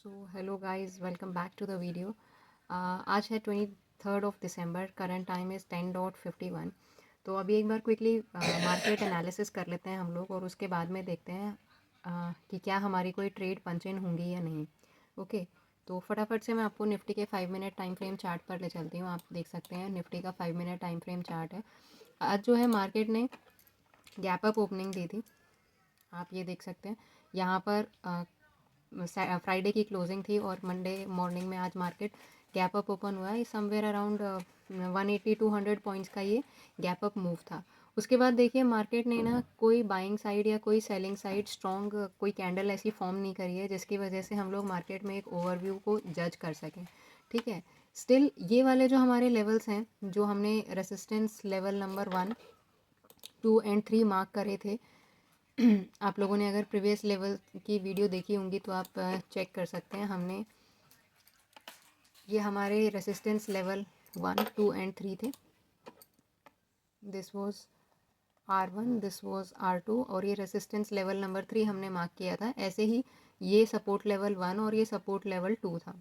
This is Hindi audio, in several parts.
Hello guys, welcome back to the video. आज है 23rd of December। Current time is 10:51। तो अभी एक बार क्विकली मार्केट एनालिसिस कर लेते हैं हम लोग, और उसके बाद में देखते हैं कि क्या हमारी कोई ट्रेड पंच इन होंगी या नहीं। ओके, तो फटाफट से मैं आपको निफ्टी के 5 मिनट टाइम फ्रेम चार्ट पर ले चलती हूँ। आप देख सकते हैं निफ्टी का 5 मिनट टाइम फ्रेम चार्ट है। आज जो है मार्केट ने गैप अप ओपनिंग दी थी, आप ये देख सकते हैं। यहाँ पर फ्राइडे की क्लोजिंग थी और मंडे मॉर्निंग में आज मार्केट गैप अप ओपन हुआ है। समवेयर अराउंड 180-200 पॉइंट्स का ये गैप अप मूव था। उसके बाद देखिए मार्केट ने ना कोई बाइंग साइड या कोई सेलिंग साइड स्ट्रॉन्ग कोई कैंडल ऐसी फॉर्म नहीं करी है जिसकी वजह से हम लोग मार्केट में एक ओवरव्यू को जज कर सकें। ठीक है, स्टिल ये वाले जो हमारे लेवल्स हैं, जो हमने resistance level number 1, 2 and 3 mark करे थे, आप लोगों ने अगर प्रीवियस लेवल की वीडियो देखी होंगी तो आप चेक कर सकते हैं। हमने ये हमारे रेसिस्टेंस लेवल 1, 2 एंड 3 थे। This was R1, this was R2, और ये रेसिस्टेंस लेवल नंबर 3 हमने मार्क किया था। ऐसे ही ये सपोर्ट लेवल 1 और ये सपोर्ट लेवल 2 था।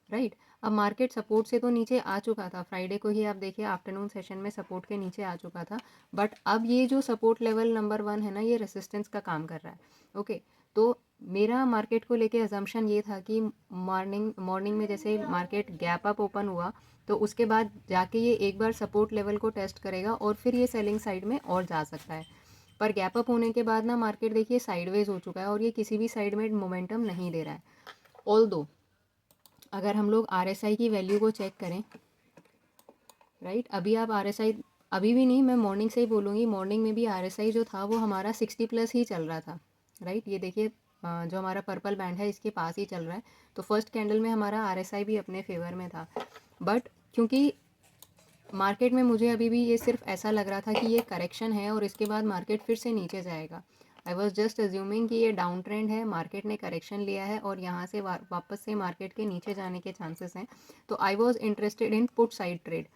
राइट, अब मार्केट सपोर्ट से तो नीचे आ चुका था, फ्राइडे को ही आप देखिए आफ्टरनून सेशन में सपोर्ट के नीचे आ चुका था। बट अब ये जो सपोर्ट लेवल नंबर 1 है ना, ये रेसिस्टेंस का काम कर रहा है। ओके, तो मेरा मार्केट को लेके अजम्पशन ये था कि मॉर्निंग में जैसे मार्केट गैप अप ओपन हुआ तो उसके बाद जाके ये एक बार सपोर्ट लेवल को टेस्ट करेगा और फिर ये सेलिंग साइड में और जा सकता है। पर गैप अप होने के बाद ना मार्केट देखिए साइडवेज हो चुका है और ये किसी भी साइड में मोमेंटम नहीं दे रहा है। ऑल्दो अगर हम लोग RSI की वैल्यू को चेक करें, राइट, अभी आप RSI, अभी भी नहीं, मैं मॉर्निंग से ही बोलूँगी, मॉर्निंग में भी RSI जो था वो हमारा 60 प्लस ही चल रहा था। राइट, ये देखिए जो हमारा पर्पल बैंड है इसके पास ही चल रहा है। तो फर्स्ट कैंडल में हमारा RSI भी अपने फेवर में था। बट क्योंकि मार्केट में मुझे अभी भी ये सिर्फ ऐसा लग रहा था कि ये करेक्शन है और इसके बाद मार्केट फिर से नीचे जाएगा। आई वॉज जस्ट अज्यूमिंग कि ये डाउन ट्रेंड है, मार्केट ने करेक्शन लिया है और यहाँ से वापस से मार्केट के नीचे जाने के चांसेस हैं। तो I was interested in put side trade,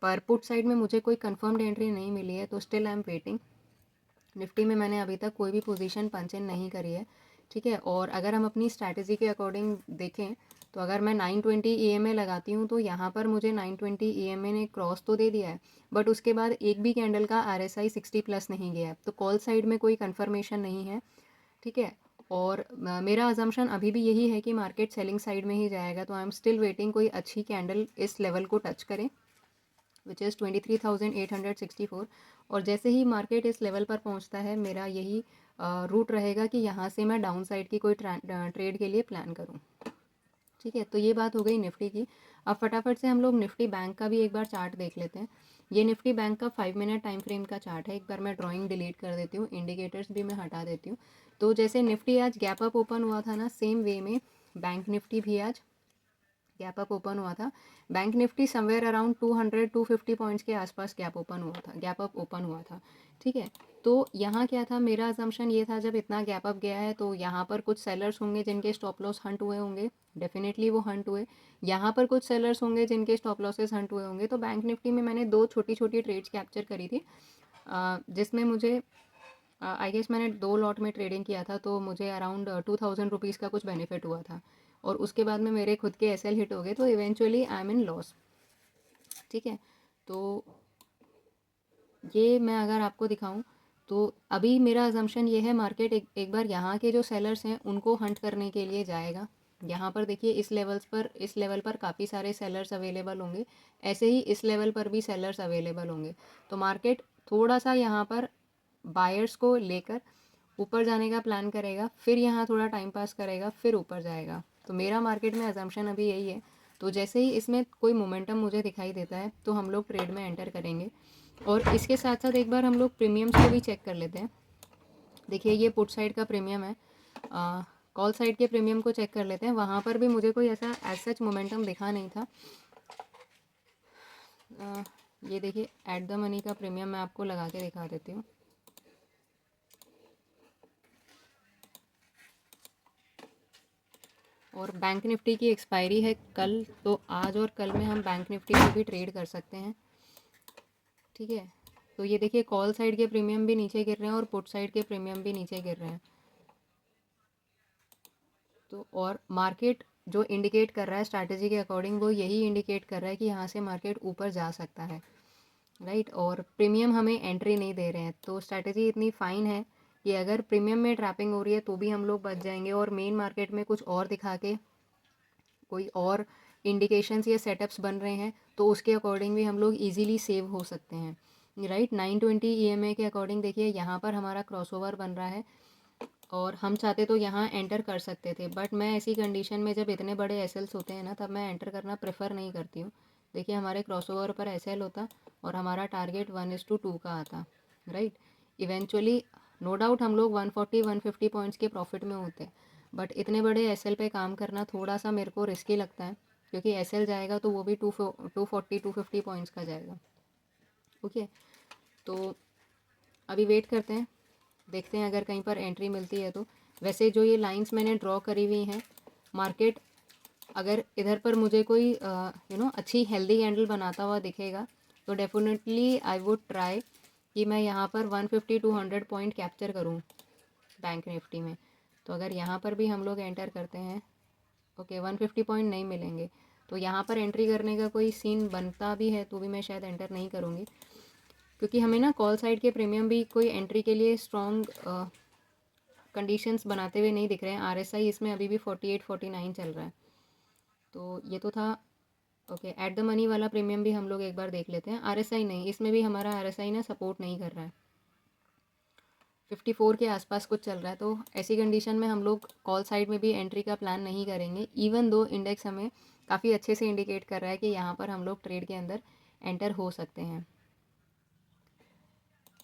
पर पुट साइड में मुझे कोई कंफर्म्ड एंट्री नहीं मिली है, तो still I am waiting. Nifty में मैंने अभी तक कोई भी पोजीशन पंच इन नहीं करी है। ठीक है, और अगर हम अपनी स्ट्रैटेजी के अकॉर्डिंग देखें तो अगर मैं 920 EMA लगाती हूँ तो यहाँ पर मुझे 920 EMA ने क्रॉस तो दे दिया है, बट उसके बाद एक भी कैंडल का RSI 60 प्लस नहीं गया है, तो कॉल साइड में कोई कन्फर्मेशन नहीं है। ठीक है, और मेरा अजम्पशन अभी भी यही है कि मार्केट सेलिंग साइड में ही जाएगा। तो आई एम स्टिल वेटिंग कोई अच्छी कैंडल इस लेवल को टच करे, विच इज़ 23,864। और जैसे ही मार्केट इस लेवल पर पहुंचता है, मेरा यही रूट रहेगा कि यहाँ से मैं डाउन साइड की कोई ट्रेड के लिए प्लान करूँ। ठीक है, तो ये बात हो गई निफ्टी की। अब फटाफट से हम लोग निफ्टी बैंक का भी एक बार चार्ट देख लेते हैं। ये निफ्टी बैंक का 5 मिनट टाइम फ्रेम का चार्ट है। एक बार मैं ड्राइंग डिलीट कर देती हूँ, इंडिकेटर्स भी मैं हटा देती हूँ। तो जैसे निफ्टी आज गैप अप ओपन हुआ था ना, सेम वे में बैंक निफ्टी भी आज गैप अप ओपन हुआ था। Bank Nifty somewhere around 200-250 points के आसपास गैप अप ओपन हुआ था। ठीक है, तो यहाँ क्या था, मेरा अजम्पशन ये था जब इतना गैप अप गया है तो यहाँ पर कुछ सेलर्स होंगे जिनके स्टॉप लॉस हंट हुए होंगे, डेफिनेटली वो हंट हुए। यहाँ पर कुछ सेलर्स होंगे जिनके स्टॉप लॉसेस हंट हुए होंगे। तो बैंक निफ्टी में मैंने 2 छोटी छोटी ट्रेड्स कैप्चर करी थी, जिसमें मुझे आई गेस मैंने 2 लॉट में ट्रेडिंग किया था, तो मुझे अराउंड 2000 रुपीज़ का कुछ बेनिफिट हुआ था। और उसके बाद में मेरे खुद के SL हिट हो गए, तो eventually I am in loss. ठीक है, तो ये मैं अगर आपको दिखाऊं तो अभी मेरा अजम्पशन ये है, मार्केट एक बार यहाँ के जो सेलर्स हैं उनको हंट करने के लिए जाएगा। यहाँ पर देखिए इस लेवल पर काफ़ी सारे सेलर्स अवेलेबल होंगे, ऐसे ही इस लेवल पर भी सेलर्स अवेलेबल होंगे। तो मार्केट थोड़ा सा यहाँ पर बायर्स को लेकर ऊपर जाने का प्लान करेगा, फिर यहाँ थोड़ा टाइम पास करेगा, फिर ऊपर जाएगा। तो मेरा मार्केट में अजम्पशन अभी यही है। तो जैसे ही इसमें कोई मोमेंटम मुझे दिखाई देता है तो हम लोग ट्रेड में एंटर करेंगे। और इसके साथ साथ एक बार हम लोग प्रीमियम्स को भी चेक कर लेते हैं। देखिए ये पुट साइड का प्रीमियम है, कॉल साइड के प्रीमियम को चेक कर लेते हैं। वहाँ पर भी मुझे कोई ऐसा एज सच मोमेंटम दिखा नहीं था। ये देखिए एट द मनी का प्रीमियम मैं आपको लगा के दिखा देती हूँ। और बैंक निफ्टी की एक्सपायरी है कल, तो आज और कल में हम बैंक निफ्टी को भी ट्रेड कर सकते हैं। ठीक है, तो ये देखिए कॉल साइड के प्रीमियम भी नीचे गिर रहे हैं और पुट साइड के प्रीमियम भी नीचे गिर रहे हैं। तो और मार्केट जो इंडिकेट कर रहा है स्ट्रैटेजी के अकॉर्डिंग, वो यही इंडिकेट कर रहा है कि यहाँ से मार्केट ऊपर जा सकता है, राइट। और प्रीमियम हमें एंट्री नहीं दे रहे हैं, तो स्ट्रैटेजी इतनी फ़ाइन है कि अगर प्रीमियम में ट्रैपिंग हो रही है तो भी हम लोग बच जाएंगे, और मेन मार्केट में कुछ और दिखा के कोई और इंडिकेशंस या सेटअप्स बन रहे हैं तो उसके अकॉर्डिंग भी हम लोग इजीली सेव हो सकते हैं, राइट। 920 ईएमए के अकॉर्डिंग देखिए यहाँ पर हमारा क्रॉसओवर बन रहा है, और हम चाहते तो यहाँ एंटर कर सकते थे, बट मैं ऐसी कंडीशन में जब इतने बड़े एसएल्स होते हैं ना, तब मैं एंटर करना प्रेफर नहीं करती हूँ। देखिए हमारे क्रॉसओवर पर एसएल होता और हमारा टारगेट 1:2 का आता, राइट। इवेंचुअली नो डाउट हम लोग 140-150 पॉइंट्स के प्रॉफिट में होते, बट इतने बड़े एसएल पे काम करना थोड़ा सा मेरे को रिस्की लगता है, क्योंकि एसएल जाएगा तो वो भी 240-250 पॉइंट्स का जाएगा। ओके, तो अभी वेट करते हैं, देखते हैं अगर कहीं पर एंट्री मिलती है तो। वैसे जो ये लाइंस मैंने ड्रॉ करी हुई हैं, मार्केट अगर इधर पर मुझे कोई अच्छी हेल्दी कैंडल बनाता हुआ दिखेगा तो डेफिनेटली आई वुड ट्राई कि मैं यहाँ पर 150-200 पॉइंट कैप्चर करूँ बैंक निफ्टी में। तो अगर यहाँ पर भी हम लोग एंटर करते हैं, ओके 150 पॉइंट नहीं मिलेंगे, तो यहाँ पर एंट्री करने का कोई सीन बनता भी है तो भी मैं शायद एंटर नहीं करूँगी, क्योंकि हमें ना कॉल साइड के प्रीमियम भी कोई एंट्री के लिए स्ट्रॉन्ग कंडीशंस बनाते हुए नहीं दिख रहे हैं। आरएसआई इसमें अभी भी 48-49 चल रहा है, तो ये तो था। ओके, एट द मनी वाला प्रीमियम भी हम लोग एक बार देख लेते हैं। आरएसआई नहीं, इसमें भी हमारा आरएसआई ना सपोर्ट नहीं कर रहा है, 54 के आसपास कुछ चल रहा है। तो ऐसी कंडीशन में हम लोग कॉल साइड में भी एंट्री का प्लान नहीं करेंगे, इवन दो इंडेक्स हमें काफ़ी अच्छे से इंडिकेट कर रहा है कि यहाँ पर हम लोग ट्रेड के अंदर एंटर हो सकते हैं।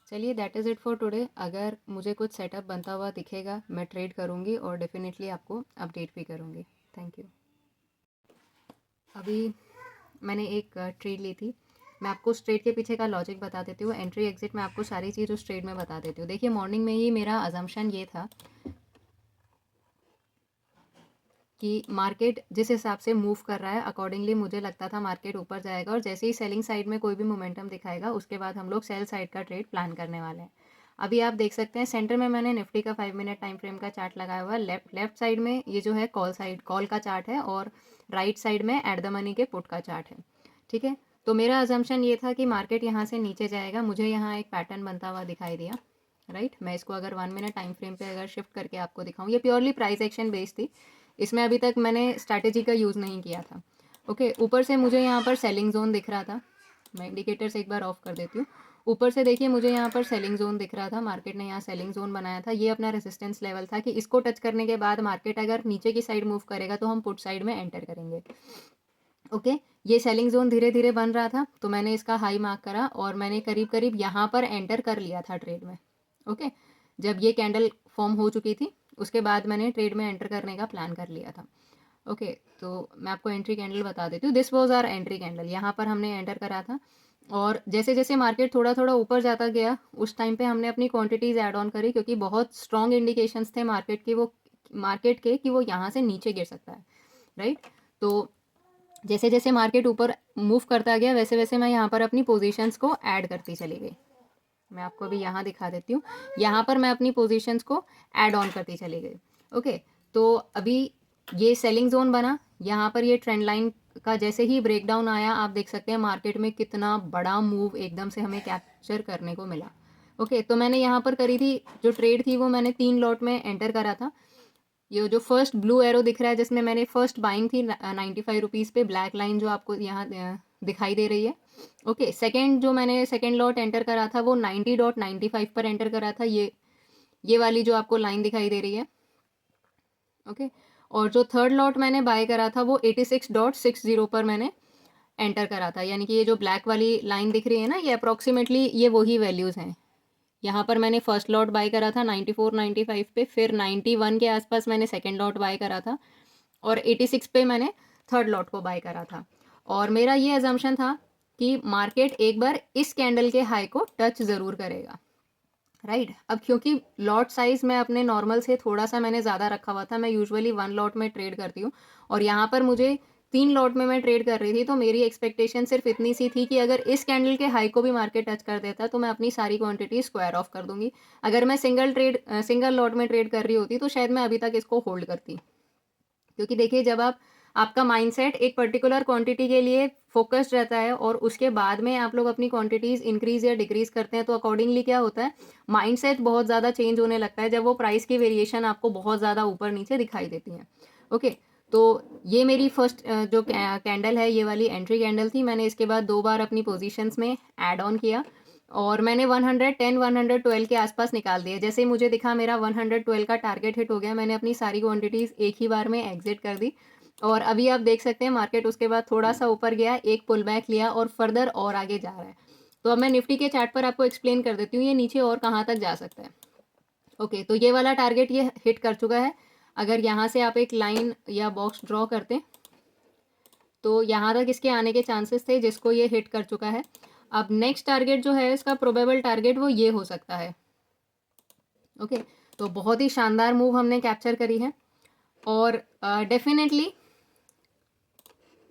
चलिए, that is it for today. अगर मुझे कुछ सेटअप बनता हुआ दिखेगा मैं ट्रेड करूँगी और डेफिनेटली आपको अपडेट भी करूँगी। Thank you. अभी मैंने एक ट्रेड ली थी, मैं आपको उस ट्रेड के पीछे का लॉजिक बता देती हूँ। एंट्री एग्जिट मैं आपको सारी चीज़ उस ट्रेड में बता देती हूँ। देखिए मॉर्निंग में ही मेरा अजम्पशन ये था कि मार्केट जिस हिसाब से मूव कर रहा है अकॉर्डिंगली मुझे लगता था मार्केट ऊपर जाएगा, और जैसे ही सेलिंग साइड में कोई भी मोमेंटम दिखाएगा उसके बाद हम लोग सेल साइड का ट्रेड प्लान करने वाले हैं। अभी आप देख सकते हैं सेंटर में मैंने निफ्टी का 5 मिनट टाइम फ्रेम का चार्ट लगाया हुआ है। लेफ्ट साइड में ये जो है कॉल का चार्ट है, और राइट साइड में एट द मनी के पुट का चार्ट है, ठीक है। तो मेरा अजम्पशन ये था कि मार्केट यहाँ से नीचे जाएगा, मुझे यहाँ एक पैटर्न बनता हुआ दिखाई दिया, राइट। मैं इसको अगर 1 मिनट टाइम फ्रेम पे अगर शिफ्ट करके आपको दिखाऊँ, ये प्योरली प्राइस एक्शन बेस्ड थी, इसमें अभी तक मैंने स्ट्रैटेजी का यूज़ नहीं किया था। ओके, ऊपर से मुझे यहाँ पर सेलिंग जोन दिख रहा था, मैं इंडिकेटर्स एक बार ऑफ कर देती हूँ। ऊपर से देखिए मुझे यहाँ पर सेलिंग जोन दिख रहा था, मार्केट ने यहाँ सेलिंग जोन बनाया था, ये अपना रेजिस्टेंस लेवल था कि इसको टच करने के बाद मार्केट अगर नीचे की साइड मूव करेगा तो हम पुट साइड में एंटर करेंगे। ओके, ये सेलिंग जोन धीरे धीरे बन रहा था, तो मैंने इसका हाई मार्क करा और मैंने करीब करीब यहाँ पर एंटर कर लिया था ट्रेड में। ओके, जब ये कैंडल फॉर्म हो चुकी थी उसके बाद मैंने ट्रेड में एंटर करने का प्लान कर लिया था। ओके, तो मैं आपको एंट्री कैंडल बता देती हूँ। This was our entry candle, यहाँ पर हमने एंटर करा था, और जैसे जैसे मार्केट थोड़ा थोड़ा ऊपर जाता गया उस टाइम पे हमने अपनी क्वांटिटीज़ ऐड ऑन करी, क्योंकि बहुत स्ट्रॉन्ग इंडिकेशंस थे मार्केट के कि वो यहाँ से नीचे गिर सकता है, राइट। तो जैसे जैसे मार्केट ऊपर मूव करता गया वैसे वैसे मैं यहाँ पर अपनी पोजीशंस को ऐड करती चली गई। मैं आपको अभी यहाँ दिखा देती हूँ, यहाँ पर मैं अपनी पोजीशंस को ऐड ऑन करती चली गई। ओके, तो अभी ये सेलिंग जोन बना, यहाँ पर ये ट्रेंड लाइन का जैसे ही ब्रेकडाउन आया आप देख सकते हैं मार्केट में कितना बड़ा मूव एकदम से हमें कैप्चर करने को मिला। ओके, तो मैंने यहाँ पर करी थी जो ट्रेड थी वो मैंने 3 लॉट में एंटर करा था। ये जो फर्स्ट ब्लू एरो दिख रहा है जिसमें मैंने फर्स्ट बाइंग थी 95 रुपीज़ पे, ब्लैक लाइन जो आपको यहाँ दिखाई दे रही है। ओके, सेकंड जो मैंने सेकंड लॉट एंटर करा था वो 90.95 पर एंटर करा था, ये वाली जो आपको लाइन दिखाई दे रही है। ओके, और जो थर्ड लॉट मैंने बाय करा था वो 86.60 पर मैंने एंटर करा था, यानी कि ये जो ब्लैक वाली लाइन दिख रही है ना, ये अप्रॉक्सीमेटली ये वही वैल्यूज़ हैं। यहाँ पर मैंने फर्स्ट लॉट बाय करा था 94-95 पे, फिर 91 के आसपास मैंने सेकंड लॉट बाय करा था, और 86 पे मैंने थर्ड लॉट को बाय करा था। और मेरा ये अजम्पशन था कि मार्केट एक बार इस कैंडल के हाई को टच ज़रूर करेगा, राइट। अब क्योंकि लॉट साइज़ मैं अपने नॉर्मल से थोड़ा सा मैंने ज़्यादा रखा हुआ था, मैं यूजुअली 1 लॉट में ट्रेड करती हूँ, और यहाँ पर मुझे 3 लॉट में मैं ट्रेड कर रही थी, तो मेरी एक्सपेक्टेशन सिर्फ इतनी सी थी कि अगर इस कैंडल के हाई को भी मार्केट टच कर देता तो मैं अपनी सारी क्वांटिटी स्क्वायर ऑफ कर दूंगी। अगर मैं सिंगल लॉट में ट्रेड कर रही होती तो शायद मैं अभी तक इसको होल्ड करती, क्योंकि देखिए जब आप आपका माइंडसेट एक पर्टिकुलर क्वांटिटी के लिए फोकस्ड रहता है और उसके बाद में आप लोग अपनी क्वांटिटीज़ इंक्रीज़ या डिक्रीज़ करते हैं, तो अकॉर्डिंगली क्या होता है, माइंडसेट बहुत ज़्यादा चेंज होने लगता है जब वो प्राइस की वेरिएशन आपको बहुत ज़्यादा ऊपर नीचे दिखाई देती है। ओके, तो ये मेरी फर्स्ट जो कैंडल है, ये वाली एंट्री कैंडल थी। मैंने इसके बाद 2 बार अपनी पोजीशंस में ऐड ऑन किया और मैंने 110 112 के आसपास निकाल दिए। जैसे ही मुझे दिखा मेरा 112 का टारगेट हिट हो गया, मैंने अपनी सारी क्वांटिटीज़ एक ही बार में एग्जिट कर दी और अभी आप देख सकते हैं मार्केट उसके बाद थोड़ा-सा ऊपर गया, एक पुल बैक लिया और फर्दर और आगे जा रहा है। तो अब मैं निफ्टी के चार्ट पर आपको एक्सप्लेन कर देती हूँ, ये नीचे और कहाँ तक जा सकता है। ओके, तो ये वाला टारगेट ये हिट कर चुका है। अगर यहाँ से आप एक लाइन या बॉक्स ड्रॉ करते तो यहाँ तक इसके आने के चांसेस थे, जिसको ये हिट कर चुका है। अब नेक्स्ट टारगेट जो है इसका प्रोबेबल टारगेट वो ये हो सकता है। ओके, तो बहुत ही शानदार मूव हमने कैप्चर करी है और डेफिनेटली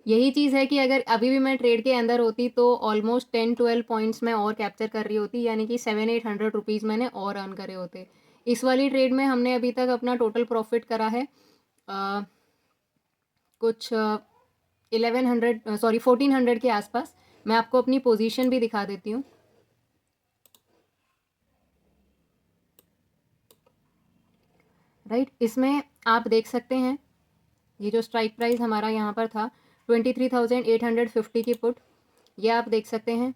यही चीज़ है कि अगर अभी भी मैं ट्रेड के अंदर होती तो ऑलमोस्ट 10-12 पॉइंट्स में और कैप्चर कर रही होती, यानी कि 700-800 रुपीज़ मैंने और अर्न करे होते। इस वाली ट्रेड में हमने अभी तक अपना टोटल प्रॉफिट करा है कुछ 1400 के आसपास। मैं आपको अपनी पोजीशन भी दिखा देती हूँ। राइट, इसमें आप देख सकते हैं ये जो स्ट्राइक प्राइस हमारा यहाँ पर था 23,850 की पुट, ये आप देख सकते हैं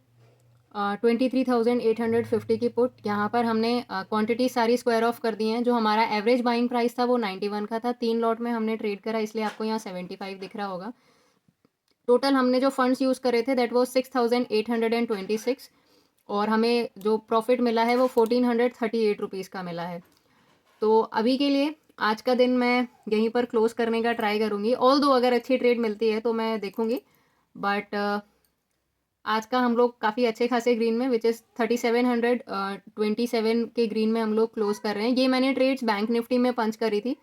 23,850 की पुट। यहाँ पर हमने क्वांटिटी सारी स्क्वायर ऑफ कर दी हैं। जो हमारा एवरेज बाइंग प्राइस था वो 91 का था, 3 लॉट में हमने ट्रेड करा, इसलिए आपको यहाँ 75 दिख रहा होगा। टोटल हमने जो फंड्स यूज़ करे थे दैट वाज 6,826 और हमें जो प्रॉफिट मिला है वो 1,438 रुपीज़ का मिला है। तो अभी के लिए आज का दिन मैं यहीं पर क्लोज करने का ट्राई करूँगी। ऑल्दो अगर अच्छी ट्रेड मिलती है तो मैं देखूँगी, बट आज का हम लोग काफ़ी अच्छे खासे ग्रीन में, विच इज़ 3727 के ग्रीन में हम लोग क्लोज कर रहे हैं। ये मैंने ट्रेड्स बैंक निफ्टी में पंच करी थी।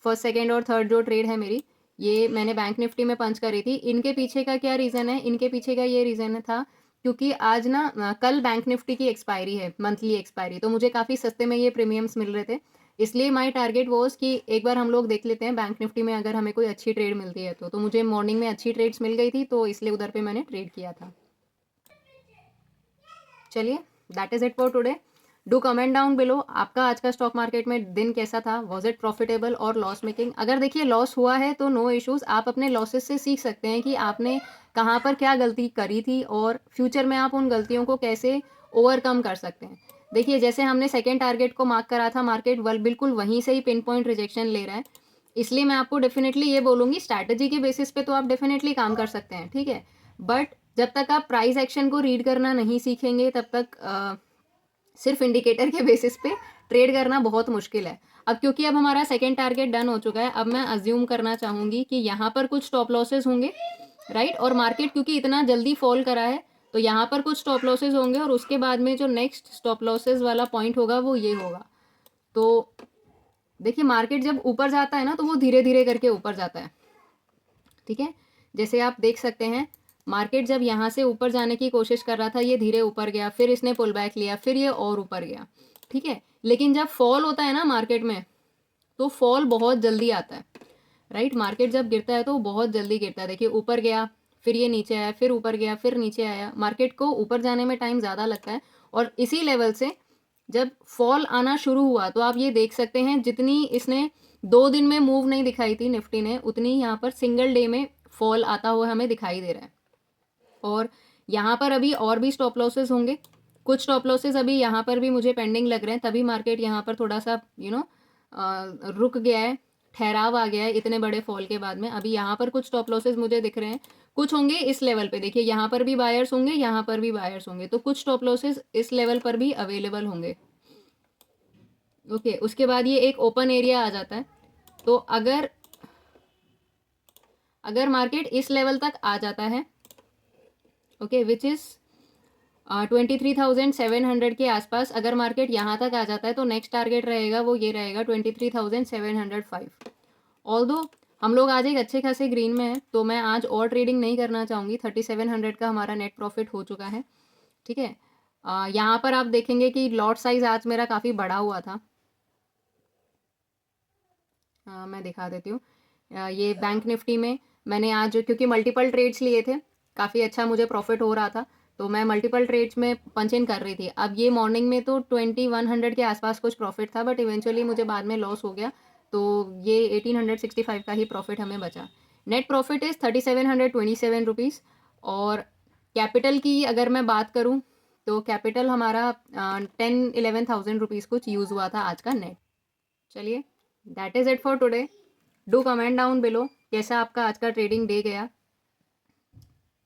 फर्स्ट, सेकेंड और थर्ड जो ट्रेड है मेरी, ये मैंने बैंक निफ्टी में पंच करी थी। इनके पीछे का क्या रीज़न है? इनके पीछे का ये रीज़न था क्योंकि आज ना कल बैंक निफ्टी की एक्सपायरी है, मंथली एक्सपायरी, तो मुझे काफ़ी सस्ते में ये प्रीमियम्स मिल रहे थे। इसलिए माय टारगेट वॉज कि एक बार हम लोग देख लेते हैं बैंक निफ्टी में अगर हमें कोई अच्छी ट्रेड मिलती है तो मुझे मॉर्निंग में अच्छी ट्रेड्स मिल गई थी, तो इसलिए उधर पे मैंने ट्रेड किया था। चलिए, that is it for today. Do comment down below आपका आज का स्टॉक मार्केट में दिन कैसा था, वॉज इट प्रॉफिटेबल और लॉस मेकिंग। अगर देखिए लॉस हुआ है तो नो इश्यूज़, आप अपने लॉसेस से सीख सकते हैं कि आपने कहाँ पर क्या गलती करी थी और फ्यूचर में आप उन गलतियों को कैसे ओवरकम कर सकते हैं। देखिए जैसे हमने सेकेंड टारगेट को मार्क करा था, मार्केट बिल्कुल वहीं से ही पिन पॉइंट रिजेक्शन ले रहा है, इसलिए मैं आपको डेफिनेटली ये बोलूँगी स्ट्रैटेजी के बेसिस पे तो आप डेफिनेटली काम कर सकते हैं, ठीक है, बट जब तक आप प्राइस एक्शन को रीड करना नहीं सीखेंगे तब तक सिर्फ इंडिकेटर के बेसिस पे ट्रेड करना बहुत मुश्किल है। अब क्योंकि अब हमारा सेकेंड टारगेट डन हो चुका है, अब मैं अज्यूम करना चाहूँगी कि यहाँ पर कुछ स्टॉप लॉसेस होंगे, राइट, और मार्केट क्योंकि इतना जल्दी फॉल करा है तो यहाँ पर कुछ स्टॉप लॉसेस होंगे और उसके बाद में जो नेक्स्ट स्टॉप लॉसेस वाला पॉइंट होगा वो ये होगा। तो देखिए मार्केट जब ऊपर जाता है ना तो वो धीरे धीरे करके ऊपर जाता है, ठीक है, जैसे आप देख सकते हैं मार्केट जब यहाँ से ऊपर जाने की कोशिश कर रहा था, ये धीरे ऊपर गया, फिर इसने पुल बैक लिया, फिर ये और ऊपर गया, ठीक है, लेकिन जब फॉल होता है ना मार्केट में तो फॉल बहुत जल्दी आता है, राइट, मार्केट जब गिरता है तो बहुत जल्दी गिरता है। देखिए ऊपर गया, फिर ये नीचे आया, फिर ऊपर गया, फिर नीचे आया, मार्केट को ऊपर जाने में टाइम ज़्यादा लगता है और इसी लेवल से जब फॉल आना शुरू हुआ तो आप ये देख सकते हैं जितनी इसने 2 दिन में मूव नहीं दिखाई थी निफ्टी ने, उतनी यहाँ पर सिंगल डे में फॉल आता हुआ हमें दिखाई दे रहा है। और यहाँ पर अभी और भी स्टॉप लॉसेस होंगे, कुछ स्टॉप लॉसेस अभी यहाँ पर भी मुझे पेंडिंग लग रहे हैं, तभी मार्केट यहाँ पर थोड़ा सा रुक गया है, ठहराव आ गया है इतने बड़े फॉल के बाद में। अभी यहाँ पर कुछ स्टॉप लॉसेस मुझे दिख रहे हैं, कुछ होंगे इस लेवल पे, देखिए यहाँ पर भी बायर्स होंगे, यहाँ पर भी बायर्स होंगे, तो कुछ स्टॉप लॉसेस इस लेवल पर भी अवेलेबल होंगे। ओके, उसके बाद ये एक ओपन एरिया आ जाता है, तो अगर मार्केट इस लेवल तक आ जाता है, ओके, विच इज़ 23,700 के आसपास, अगर मार्केट यहाँ तक आ जाता है तो नेक्स्ट टारगेट रहेगा वो ये रहेगा 23,705। ऑल्दो हम लोग आज एक अच्छे खासे ग्रीन में हैं तो मैं आज और ट्रेडिंग नहीं करना चाहूँगी, 3700 का हमारा नेट प्रॉफिट हो चुका है, ठीक है। यहाँ पर आप देखेंगे कि लॉट साइज आज मेरा काफ़ी बड़ा हुआ था, मैं दिखा देती हूँ। ये बैंक निफ्टी में मैंने आज क्योंकि मल्टीपल ट्रेड्स लिए थे, काफ़ी अच्छा मुझे प्रॉफिट हो रहा था, तो मैं मल्टीपल ट्रेड्स में पंच इन कर रही थी। अब ये मॉर्निंग में तो 2100 के आसपास कुछ प्रॉफिट था, बट इवेंचुअली मुझे बाद में लॉस हो गया, तो ये 1865 का ही प्रॉफिट हमें बचा। Net profit is 3727 rupees. और कैपिटल की अगर मैं बात करूँ तो कैपिटल हमारा 10-11 थाउजेंड रुपीज़ कुछ यूज़ हुआ था आज का नेट। चलिए, that is it for today. Do comment down below कैसा आपका आज का ट्रेडिंग डे गया,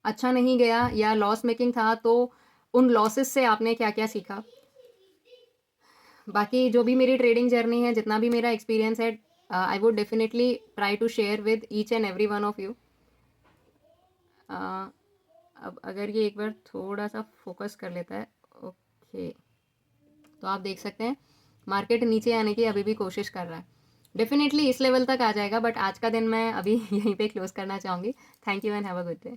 अच्छा नहीं गया या लॉस मेकिंग था तो उन लॉसेस से आपने क्या क्या सीखा। बाकी जो भी मेरी ट्रेडिंग जर्नी है, जितना भी मेरा एक्सपीरियंस है, I would definitely try to share with each and every one of you. अब अगर ये एक बार थोड़ा सा फोकस कर लेता है, ओके, तो आप देख सकते हैं मार्केट नीचे आने की अभी भी कोशिश कर रहा है। डेफिनेटली इस लेवल तक आ जाएगा, बट आज का दिन मैं अभी यहीं पे क्लोज करना चाहूँगी। Thank you and have a good day.